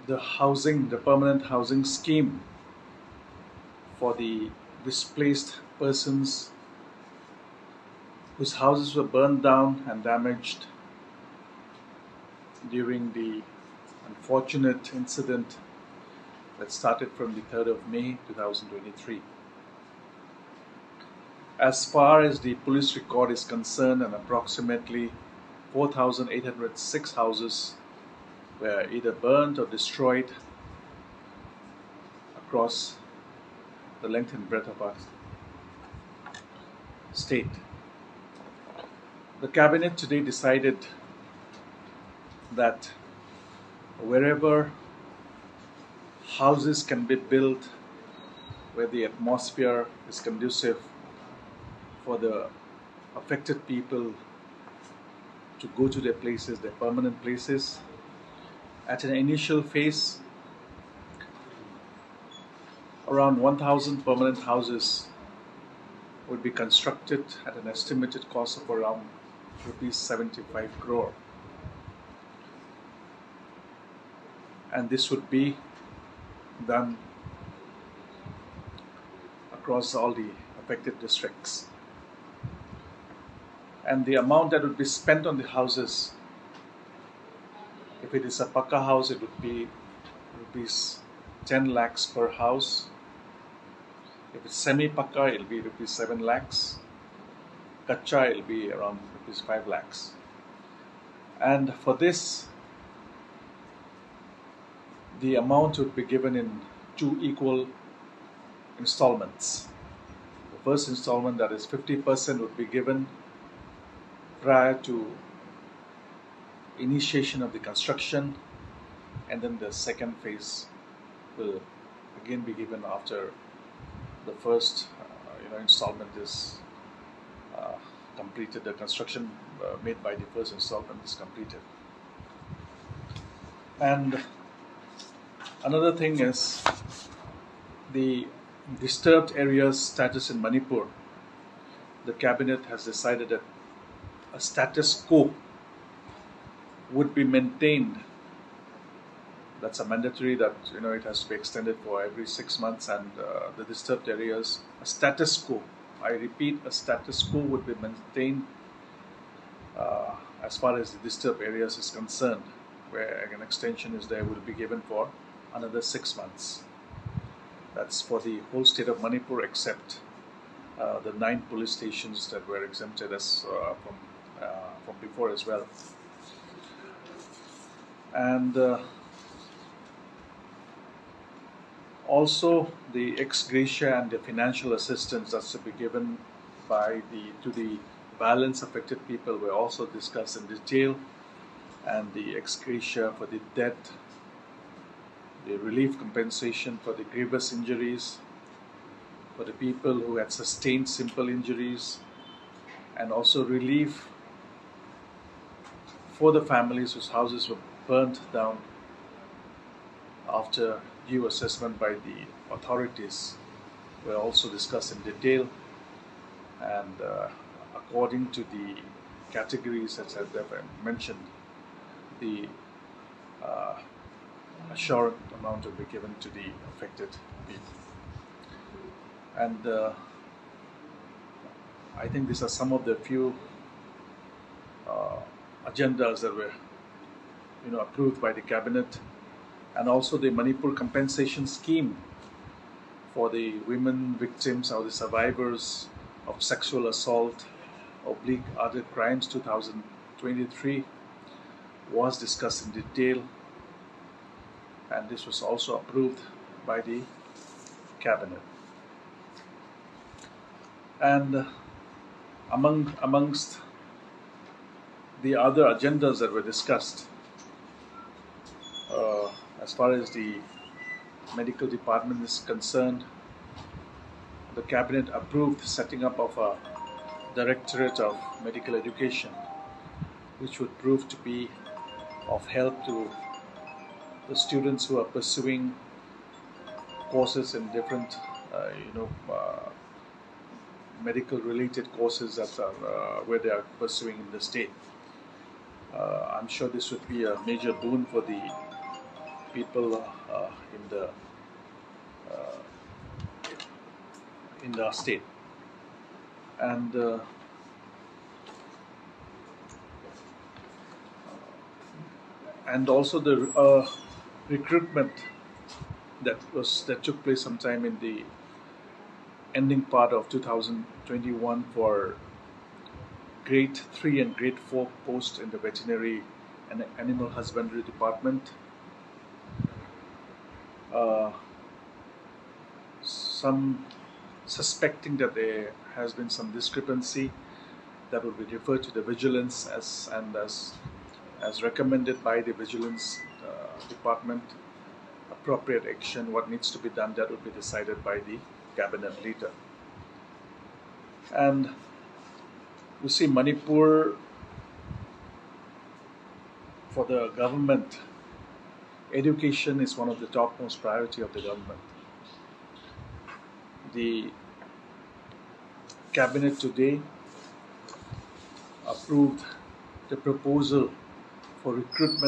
the permanent housing scheme for the displaced persons whose houses were burned down and damaged during the unfortunate incident that started from the 3rd of May 2023. As far as the police record is concerned, approximately 4,806 houses were either burned or destroyed across the length and breadth of our state. The Cabinet today decided that wherever houses can be built where the atmosphere is conducive for the affected people to go to their places, their permanent places, at an initial phase, around 1,000 permanent houses would be constructed at an estimated cost of around rupees 75 crore. And this would be done across all the affected districts. And the amount that would be spent on the houses, if it is a Pakka house, it would be rupees 10 lakhs per house. If it's semi-Pakka, it will be rupees 7 lakhs. Kacha, it will be around rupees 5 lakhs. And for this, the amount would be given in 2 equal installments. The first installment, that is 50%, would be given prior to initiation of the construction, and then the second phase will again be given after the first installment is completed. The construction made by the first installment is completed. And another thing is the disturbed areas status in Manipur. The Cabinet has decided that a status quo would be maintained. That's a mandatory that it has to be extended for every 6 months, and the disturbed areas, a status quo. I repeat, a status quo would be maintained as far as the disturbed areas is concerned, where an extension is there, will be given for another 6 months. That's for the whole state of Manipur except the 9 police stations that were exempted as from before as well. And also the ex gratia and the financial assistance that's to be given to the violence affected people were also discussed in detail, and the ex gratia for the death, the relief compensation for the grievous injuries, for the people who had sustained simple injuries, and also relief for the families whose houses were burnt down after due assessment by the authorities, were also discussed in detail. And according to the categories as I've mentioned, the assured amount will be given to the affected people. And I think these are some of the few agendas that were approved by the Cabinet. And also the Manipur compensation scheme for the women victims or the survivors of sexual assault / other crimes 2023 was discussed in detail, and this was also approved by the Cabinet. And amongst the other agendas that were discussed, as far as the medical department is concerned, the Cabinet approved setting up of a Directorate of Medical Education, which would prove to be of help to the students who are pursuing courses in different, medical related courses that are where they are pursuing in the state. I'm sure this would be a major boon for the people in the state, and also the recruitment that took place sometime in the ending part of 2021 for grade 3 and grade 4 posts in the veterinary and animal husbandry department. Some suspecting that there has been some discrepancy that will be referred to the vigilance as recommended by the vigilance department. Appropriate action, what needs to be done, that will be decided by the cabinet later. And you see, Manipur, for the government, education is one of the topmost priority of the government. The cabinet today approved the proposal for recruitment